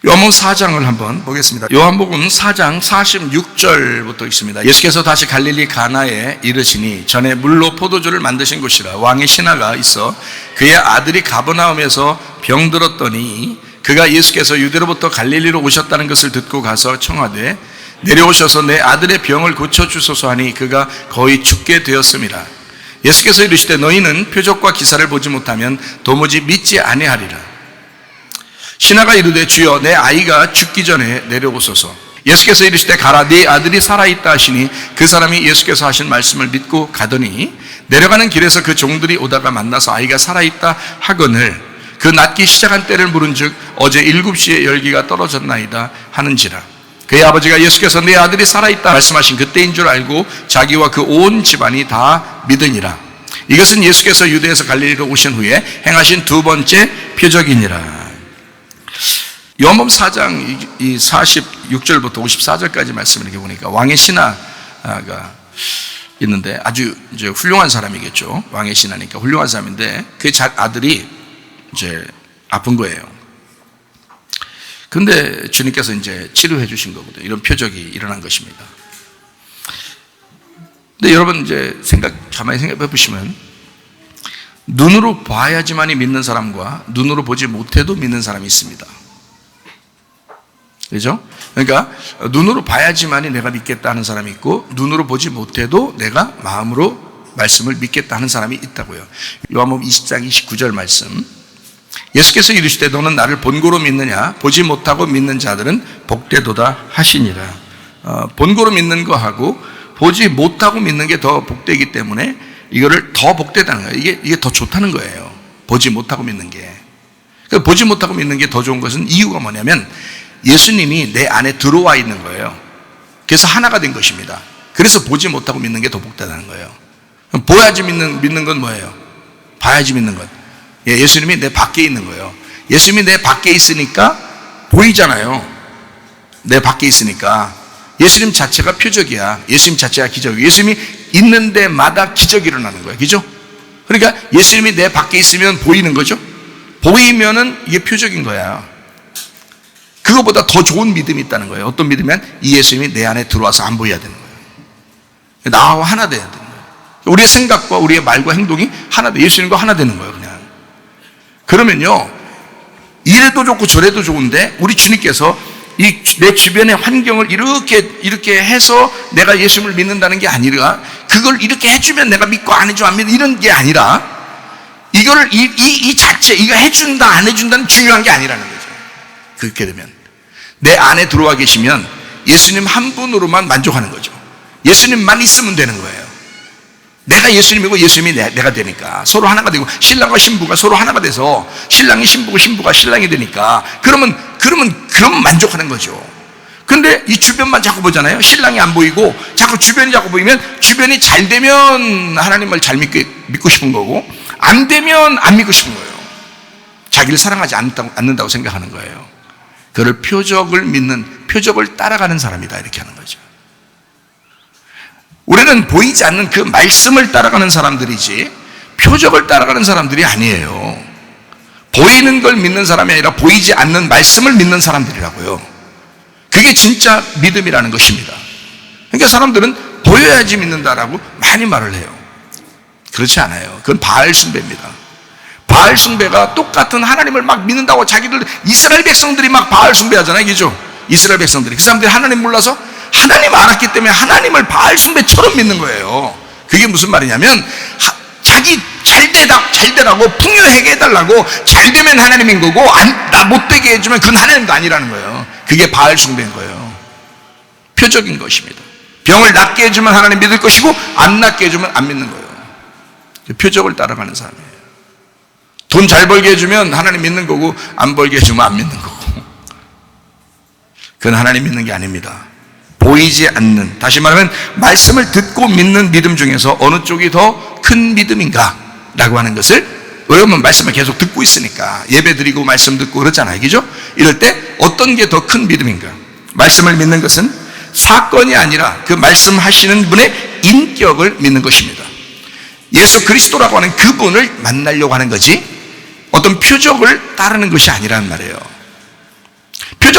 요한복음 4장을 한번 보겠습니다. 요한복음 4장 46절부터 있습니다. 예수께서 다시 갈릴리 가나에 이르시니 전에 물로 포도주를 만드신 곳이라 왕의 신하가 있어 그의 아들이 가버나움에서 병들었더니 그가 예수께서 유대로부터 갈릴리로 오셨다는 것을 듣고 가서 청하되 내려오셔서 내 아들의 병을 고쳐주소서 하니 그가 거의 죽게 되었습니다. 예수께서 이르시되 너희는 표적과 기사를 보지 못하면 도무지 믿지 아니하리라. 신하가 이르되 주여 내 아이가 죽기 전에 내려오소서. 예수께서 이르시되 가라 네 아들이 살아있다 하시니 그 사람이 예수께서 하신 말씀을 믿고 가더니 내려가는 길에서 그 종들이 오다가 만나서 아이가 살아있다 하거늘 그 낫기 시작한 때를 물은즉 어제 7시에 열기가 떨어졌나이다 하는지라. 그의 아버지가 예수께서 네 아들이 살아있다 말씀하신 그때인 줄 알고 자기와 그 온 집안이 다 믿으니라. 이것은 예수께서 유대에서 갈릴리로 오신 후에 행하신 두 번째 표적이니라. 요한복음 4장 46절부터 54절까지 말씀을 이렇게 보니까 왕의 신하가 있는데 아주 이제 훌륭한 사람이겠죠. 왕의 신하니까 훌륭한 사람인데 그 아들이 이제 아픈 거예요. 근데 주님께서 이제 치료해 주신 거거든요. 이런 표적이 일어난 것입니다. 근데 여러분 이제 가만히 생각해 보시면 눈으로 봐야지만이 믿는 사람과 눈으로 보지 못해도 믿는 사람이 있습니다. 그죠? 그러니까 눈으로 봐야지만이 내가 믿겠다 하는 사람이 있고 눈으로 보지 못해도 내가 마음으로 말씀을 믿겠다 하는 사람이 있다고요. 요한복음 20장 29절 말씀. 예수께서 이르시되 너는 나를 본고로 믿느냐? 보지 못하고 믿는 자들은 복되도다 하시니라. 본고로 믿는 거하고 보지 못하고 믿는 게 더 복되기 때문에 이거를 더 복되다는 거예요. 이게 더 좋다는 거예요. 보지 못하고 믿는 게. 보지 못하고 믿는 게 더 좋은 것은 이유가 뭐냐면 예수님이 내 안에 들어와 있는 거예요. 그래서 하나가 된 것입니다. 그래서 보지 못하고 믿는 게 더 복되다는 거예요. 그럼 보야지 믿는 건 뭐예요? 봐야지 믿는 것. 예수님이 내 밖에 있는 거예요. 예수님이 내 밖에 있으니까 보이잖아요. 내 밖에 있으니까. 예수님 자체가 표적이야. 예수님 자체가 기적이야. 예수님이 있는 데마다 기적이 일어나는 거예요. 그죠? 그러니까 예수님이 내 밖에 있으면 보이는 거죠? 보이면은 이게 표적인 거야. 그거보다 더 좋은 믿음이 있다는 거예요. 어떤 믿음이면 이 예수님이 내 안에 들어와서 안 보여야 되는 거예요. 나와 하나 돼야 되는 거예요. 우리의 생각과 우리의 말과 행동이 하나 돼. 예수님과 하나 되는 거예요. 그냥. 그러면요, 이래도 좋고 저래도 좋은데 우리 주님께서 내 주변의 환경을 이렇게 해서 내가 예수님을 믿는다는 게 아니라 그걸 이렇게 해주면 내가 믿고 안 해주면 안 믿는 이런 게 아니라 이거를 이 자체 이거 해준다 안 해준다는 중요한 게 아니라는 거죠. 그렇게 되면 내 안에 들어와 계시면 예수님 한 분으로만 만족하는 거죠. 예수님만 있으면 되는 거예요. 내가 예수님이고 예수님이 내가 되니까 서로 하나가 되고 신랑과 신부가 서로 하나가 돼서 신랑이 신부고 신부가 신랑이 되니까 그러면 만족하는 거죠. 근데 이 주변만 자꾸 보잖아요. 신랑이 안 보이고 자꾸 주변이 자꾸 보이면 주변이 잘 되면 하나님을 잘 믿고 싶은 거고 안 되면 안 믿고 싶은 거예요. 자기를 사랑하지 않는다고 생각하는 거예요. 그를 표적을 따라가는 사람이다 이렇게 하는 거죠. 우리는 보이지 않는 그 말씀을 따라가는 사람들이지 표적을 따라가는 사람들이 아니에요. 보이는 걸 믿는 사람이 아니라 보이지 않는 말씀을 믿는 사람들이라고요. 그게 진짜 믿음이라는 것입니다. 그러니까 사람들은 보여야지 믿는다라고 많이 말을 해요. 그렇지 않아요. 그건 바알 숭배입니다. 바알 숭배가 똑같은 하나님을 막 믿는다고 자기들 이스라엘 백성들이 막 바알 숭배하잖아요. 그죠? 이스라엘 백성들이 그 사람들이 하나님 몰라서 하나님 알았기 때문에 하나님을 바알 숭배처럼 믿는 거예요. 그게 무슨 말이냐면 자기 잘 되라고 풍요하게 해달라고 잘 되면 하나님인 거고 나 못되게 해주면 그건 하나님도 아니라는 거예요. 그게 바알 숭배인 거예요. 표적인 것입니다. 병을 낫게 해주면 하나님 믿을 것이고 안 낫게 해주면 안 믿는 거예요. 표적을 따라가는 사람이에요. 돈 잘 벌게 해주면 하나님 믿는 거고 안 벌게 해주면 안 믿는 거고 그건 하나님 믿는 게 아닙니다. 보이지 않는, 다시 말하면 말씀을 듣고 믿는 믿음 중에서 어느 쪽이 더 큰 믿음인가 라고 하는 것을 왜냐면 말씀을 계속 듣고 있으니까 예배 드리고 말씀 듣고 그러잖아요. 그죠? 이럴 때 어떤 게 더 큰 믿음인가? 말씀을 믿는 것은 사건이 아니라 그 말씀하시는 분의 인격을 믿는 것입니다. 예수 그리스도라고 하는 그분을 만나려고 하는 거지 어떤 표적을 따르는 것이 아니란 말이에요.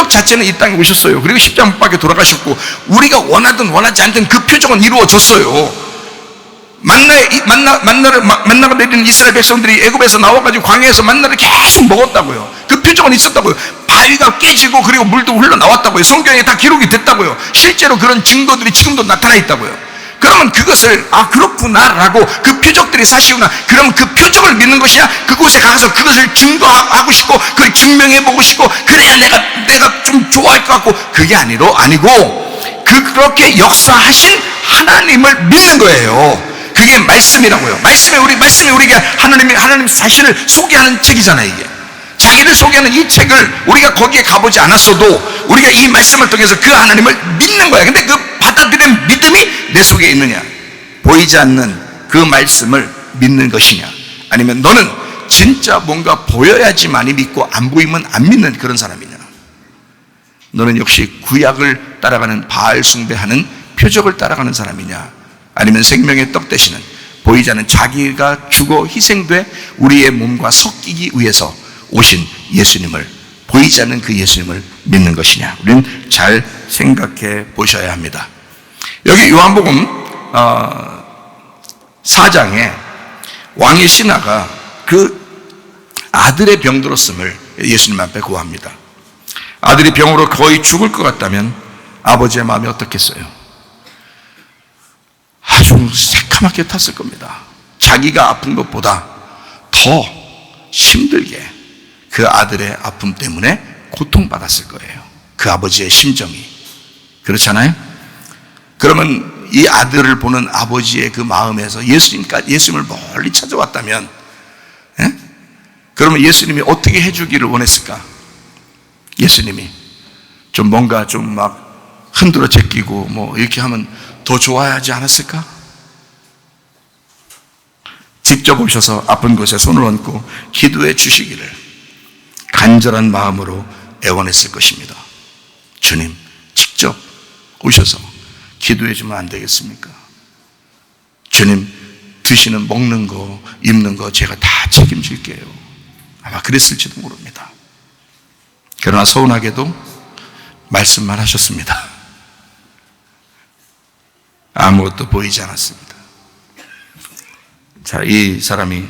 표적 자체는 이 땅에 오셨어요. 그리고 십자가 못 박혀 돌아가셨고 우리가 원하든 원하지 않든 그 표적은 이루어졌어요. 만나가 내리는 이스라엘 백성들이 애굽에서 나와가지고 광야에서 만나를 계속 먹었다고요. 그 표적은 있었다고요. 바위가 깨지고 그리고 물도 흘러나왔다고요. 성경에 다 기록이 됐다고요. 실제로 그런 증거들이 지금도 나타나 있다고요. 그러면 그것을 그렇구나라고 그 표적들이 사실구나. 그러면 그 표적을 믿는 것이냐, 그곳에 가서 그것을 증거하고 싶고 그걸 증명해보고 싶고 그래야 내가 좀 좋아할 것 같고, 그게 아니고 그렇게 역사하신 하나님을 믿는 거예요. 그게 말씀이라고요. 말씀이 우리가 하나님 자신을 소개하는 책이잖아요. 이게 자기를 소개하는 이 책을 우리가 거기에 가보지 않았어도 우리가 이 말씀을 통해서 그 하나님을 믿는 거야. 근데 그 받아들이는 믿음이 내 속에 있느냐, 보이지 않는 그 말씀을 믿는 것이냐, 아니면 너는 진짜 뭔가 보여야지만이 믿고 안 보이면 안 믿는 그런 사람이냐, 너는 역시 구약을 따라가는 바알 숭배하는 표적을 따라가는 사람이냐, 아니면 생명의 떡 대신은 보이지 않는 자기가 죽어 희생돼 우리의 몸과 섞이기 위해서 오신 예수님을, 보이지 않는 그 예수님을 믿는 것이냐, 우리는 잘 생각해 보셔야 합니다. 여기 요한복음 4장에 왕의 신하가 그 아들의 병들었음을 예수님 앞에 고합니다. 아들이 병으로 거의 죽을 것 같다면 아버지의 마음이 어떻겠어요? 아주 새카맣게 탔을 겁니다. 자기가 아픈 것보다 더 힘들게 그 아들의 아픔 때문에 고통받았을 거예요. 그 아버지의 심정이. 그렇잖아요? 그러면 이 아들을 보는 아버지의 그 마음에서 예수님을 멀리 찾아왔다면, 그러면 예수님이 어떻게 해주기를 원했을까? 예수님이 좀 뭔가 좀 막 흔들어 제끼고 뭐 이렇게 하면 더 좋아하지 않았을까? 직접 오셔서 아픈 곳에 손을 얹고 기도해 주시기를 간절한 마음으로 애원했을 것입니다. 주님, 직접 오셔서 기도해 주면 안 되겠습니까? 주님, 드시는 먹는 거 입는 거 제가 다 책임질게요. 아마 그랬을지도 모릅니다. 그러나 서운하게도 말씀만 하셨습니다. 아무것도 보이지 않았습니다. 자, 이 사람이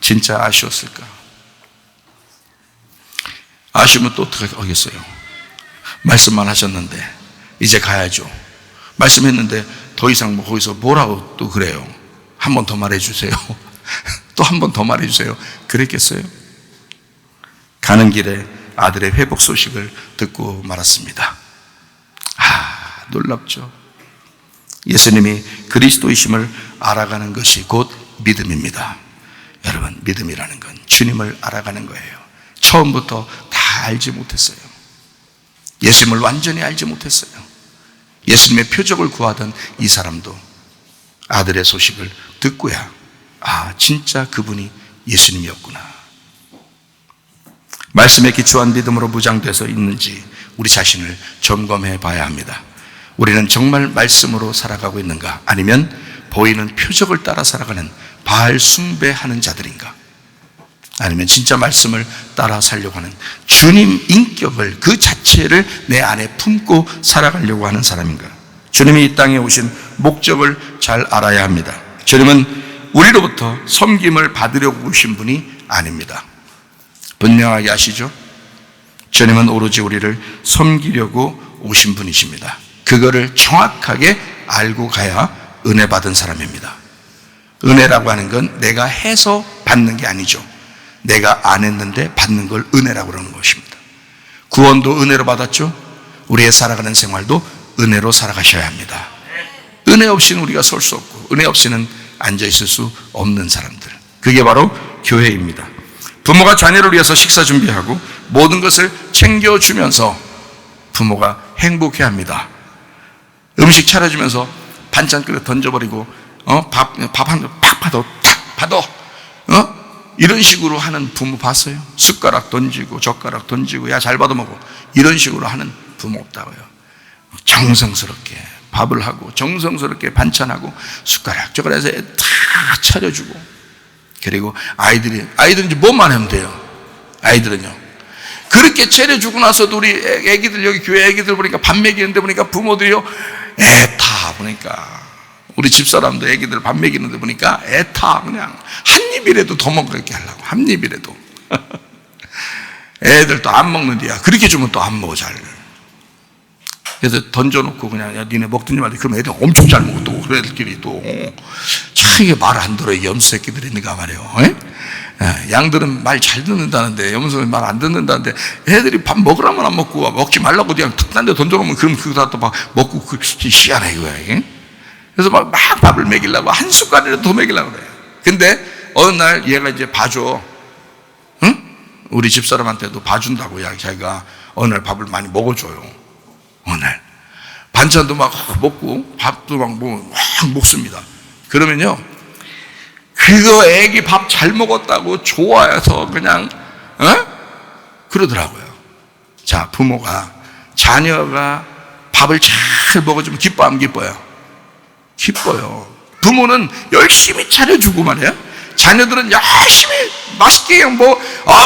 진짜 아쉬웠을까? 아쉬우면 또 어떻게 하겠어요? 말씀만 하셨는데 이제 가야죠. 말씀했는데 더 이상 거기서 뭐라고 또 그래요? 한 번 더 말해주세요. 또 한 번 더 말해주세요. 그랬겠어요? 가는 길에 아들의 회복 소식을 듣고 말았습니다. 놀랍죠. 예수님이 그리스도이심을 알아가는 것이 곧 믿음입니다. 여러분, 믿음이라는 건 주님을 알아가는 거예요. 처음부터 다 알지 못했어요. 예수님을 완전히 알지 못했어요. 예수님의 표적을 구하던 이 사람도 아들의 소식을 듣고야 진짜 그분이 예수님이었구나. 말씀에 기초한 믿음으로 무장돼서 있는지 우리 자신을 점검해 봐야 합니다. 우리는 정말 말씀으로 살아가고 있는가, 아니면 보이는 표적을 따라 살아가는 바알 숭배하는 자들인가, 아니면 진짜 말씀을 따라 살려고 하는 주님 인격을, 그 자체를 내 안에 품고 살아가려고 하는 사람인가. 주님이 이 땅에 오신 목적을 잘 알아야 합니다. 주님은 우리로부터 섬김을 받으려고 오신 분이 아닙니다. 분명하게 아시죠? 주님은 오로지 우리를 섬기려고 오신 분이십니다. 그거를 정확하게 알고 가야 은혜 받은 사람입니다. 은혜라고 하는 건 내가 해서 받는 게 아니죠. 내가 안 했는데 받는 걸 은혜라고 그러는 것입니다. 구원도 은혜로 받았죠. 우리의 살아가는 생활도 은혜로 살아가셔야 합니다. 은혜 없이는 우리가 설 수 없고, 은혜 없이는 앉아있을 수 없는 사람들, 그게 바로 교회입니다. 부모가 자녀를 위해서 식사 준비하고 모든 것을 챙겨주면서 부모가 행복해합니다. 음식 차려주면서 반찬 그릇 던져버리고 밥 한 개 팍 받아 이런 식으로 하는 부모 봤어요? 숟가락 던지고 젓가락 던지고 야 잘 받아 먹어, 이런 식으로 하는 부모 없다고요. 정성스럽게 밥을 하고 정성스럽게 반찬하고 숟가락 젓가락에서 다 차려주고, 그리고 아이들은 이제 뭐만 하면 돼요. 아이들은요, 그렇게 차려주고 나서도 우리 애기들, 여기 교회 애기들 보니까 밥 먹이는데 보니까 부모들이요, 애타 보니까. 우리 집사람도 애기들 밥 먹이는데 보니까 애타. 그냥 한 입이라도 더 먹게 하려고. 한 입이라도. 애들 또 안 먹는데야. 그렇게 주면 또 안 먹어, 잘. 그래서 던져놓고 그냥, 야, 니네 먹든지 말든지. 그럼 애들 엄청 잘 먹어, 또. 그 애들끼리 또. 참, 이게 말 안 들어, 이 염소 새끼들이 있는가 말이에요. 양들은 말 잘 듣는다는데, 염소는 말 안 듣는다는데, 애들이 밥 먹으라면 안 먹고, 먹지 말라고 그냥 딴 데 던져놓으면, 그럼 그거 다 또 막 먹고, 그, 희한해, 이거야. 그래서 막 밥을 먹이려고, 한 숟갈이라도 더 먹이려고 그래. 근데, 어느 날 얘가 이제 봐줘. 응? 우리 집사람한테도 봐준다고, 자기가 어느 날 밥을 많이 먹어줘요. 어느 날. 반찬도 막 먹고, 밥도 막 먹습니다. 그러면요, 그거 애기 밥 잘 먹었다고 좋아해서 그냥 그러더라고요. 자, 부모가 자녀가 밥을 잘 먹어주면 기뻐하면 기뻐요? 기뻐요. 부모는 열심히 차려주고 말이에요. 자녀들은 열심히 맛있게 그냥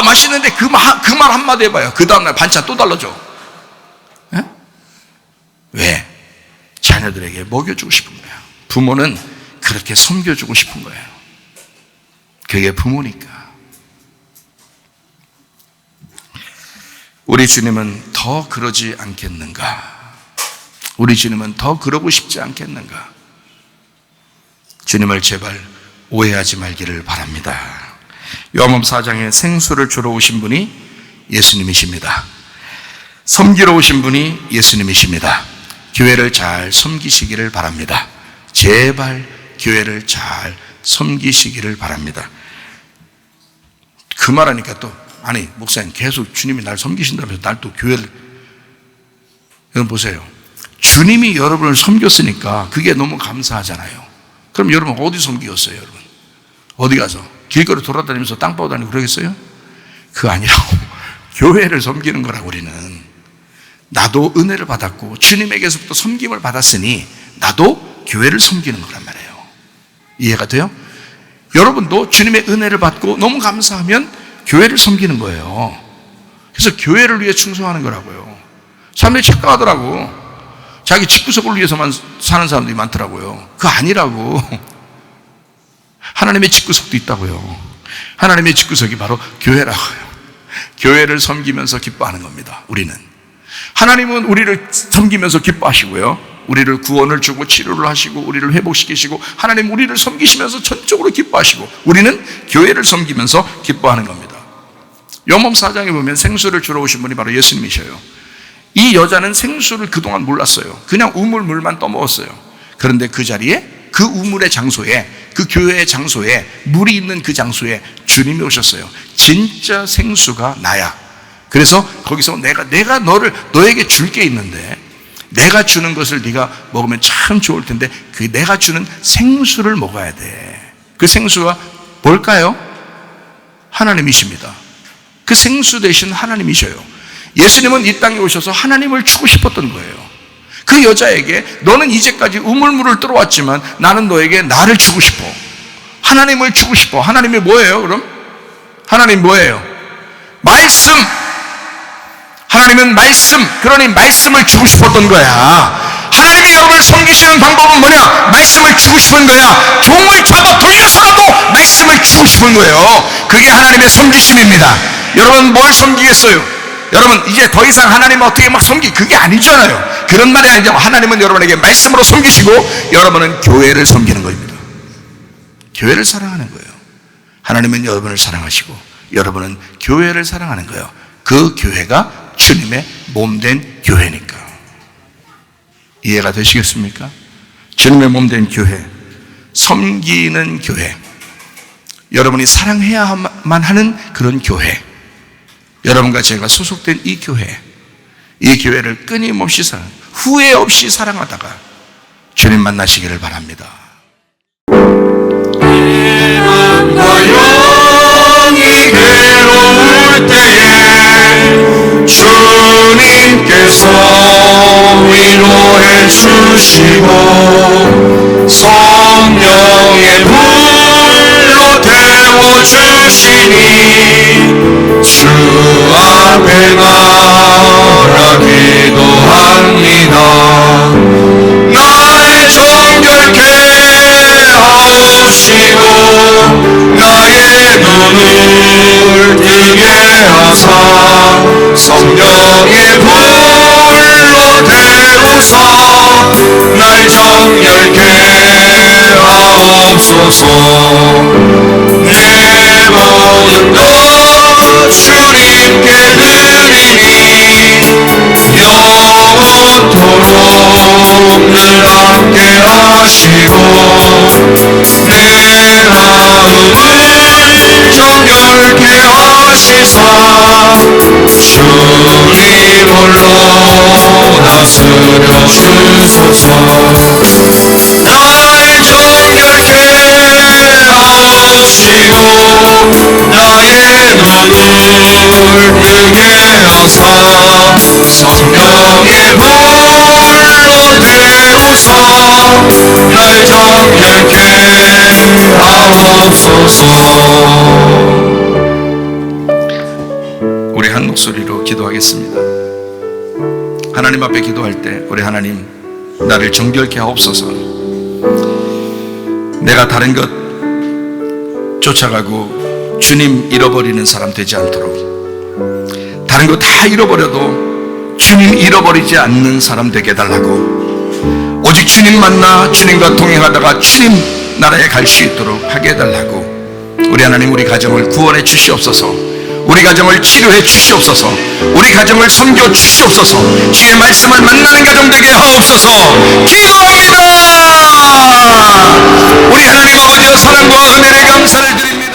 맛있는데 그 말 한마디 해봐요. 그 다음날 반찬 또 달라져. 왜? 자녀들에게 먹여주고 싶은 거예요. 부모는 그렇게 섬겨주고 싶은 거예요. 그게 부모니까. 우리 주님은 더 그러지 않겠는가? 우리 주님은 더 그러고 싶지 않겠는가? 주님을 제발 오해하지 말기를 바랍니다. 요한복음 4장에 생수를 주러 오신 분이 예수님이십니다. 섬기러 오신 분이 예수님이십니다. 교회를 잘 섬기시기를 바랍니다. 제발 교회를 잘 섬기시기를 바랍니다. 그 말하니까 또, 아니, 목사님, 계속 주님이 날 섬기신다면서 날 또 교회를. 여러분 보세요. 주님이 여러분을 섬겼으니까 그게 너무 감사하잖아요. 그럼 여러분 어디 섬기겠어요, 여러분? 어디 가서? 길거리 돌아다니면서 땅 파고 다니고 그러겠어요? 그거 아니라고. 교회를 섬기는 거라고, 우리는. 나도 은혜를 받았고, 주님에게서부터 섬김을 받았으니, 나도 교회를 섬기는 거란 말이에요. 이해가 돼요? 여러분도 주님의 은혜를 받고 너무 감사하면 교회를 섬기는 거예요. 그래서 교회를 위해 충성하는 거라고요. 사람들이 착각하더라고. 자기 집구석을 위해서만 사는 사람들이 많더라고요. 그거 아니라고. 하나님의 집구석도 있다고요. 하나님의 집구석이 바로 교회라고요. 교회를 섬기면서 기뻐하는 겁니다. 우리는. 하나님은 우리를 섬기면서 기뻐하시고요. 우리를 구원을 주고 치료를 하시고 우리를 회복시키시고 하나님 우리를 섬기시면서 전적으로 기뻐하시고 우리는 교회를 섬기면서 기뻐하는 겁니다. 요한복음 4장에 보면 생수를 주러 오신 분이 바로 예수님이셔요. 이 여자는 생수를 그동안 몰랐어요. 그냥 우물물만 떠먹었어요. 그런데 그 자리에, 그 우물의 장소에, 그 교회의 장소에, 물이 있는 그 장소에 주님이 오셨어요. 진짜 생수가 나야. 그래서 거기서 내가 너에게 줄 게 있는데 내가 주는 것을 네가 먹으면 참 좋을 텐데 그 내가 주는 생수를 먹어야 돼. 그 생수가 뭘까요? 하나님이십니다. 그 생수 대신 하나님이셔요. 예수님은 이 땅에 오셔서 하나님을 주고 싶었던 거예요. 그 여자에게 너는 이제까지 우물물을 들어왔지만 나는 너에게 나를 주고 싶어. 하나님을 주고 싶어. 하나님이 뭐예요, 그럼? 하나님 뭐예요? 말씀. 하나님은 말씀. 그러니 말씀을 주고 싶었던 거야. 하나님이 여러분을 섬기시는 방법은 뭐냐? 말씀을 주고 싶은 거야. 종을 잡아 돌려서라도 말씀을 주고 싶은 거예요. 그게 하나님의 섬기심입니다. 여러분 뭘 섬기겠어요? 여러분 이제 더 이상 하나님 어떻게 막 그게 아니잖아요. 그런 말이 아니죠. 하나님은 여러분에게 말씀으로 섬기시고 여러분은 교회를 섬기는 겁니다. 교회를 사랑하는 거예요. 하나님은 여러분을 사랑하시고 여러분은 교회를 사랑하는 거예요. 그 교회가 주님의 몸된 교회니까. 이해가 되시겠습니까? 주님의 몸된 교회, 섬기는 교회, 여러분이 사랑해야만 하는 그런 교회, 여러분과 제가 소속된 이 교회를 끊임없이 후회 없이 사랑하다가 주님 만나시기를 바랍니다. 영이 괴로울 때에 주님께서 위로해 주시고 성령의 불로 태워 주시니 주 앞에 나라 기도합니다. 나의 정결케 하옵시고 나의 눈을 뜨게 하사 성령의 불로 태우사 날 정결케 하옵소서. 내 모든 것 주님께 드리니 영원토록 늘 함께 하시고 내 마음을 정결케 하시사 주님 홀로 다스려 주소서. 나의 정결케 하옵시고 나의 눈을 뜨게 하사 성령의 불로 태우사 날 정결케 하옵소서. 우리 한 목소리로 기도하겠습니다. 하나님 앞에 기도할 때 우리 하나님, 나를 정결케 하옵소서. 내가 다른 것 쫓아가고 주님 잃어버리는 사람 되지 않도록, 다른 거 다 잃어버려도 주님 잃어버리지 않는 사람 되게 해달라고, 오직 주님 만나 주님과 동행하다가 주님 나라에 갈 수 있도록 하게 해달라고. 우리 하나님, 우리 가정을 구원해 주시옵소서. 우리 가정을 치료해 주시옵소서. 우리 가정을 섬겨 주시옵소서. 주의 말씀을 만나는 가정 되게 하옵소서. 기도합니다. 우리 하나님 아버지의 사랑과 은혜를 감사를 드립니다.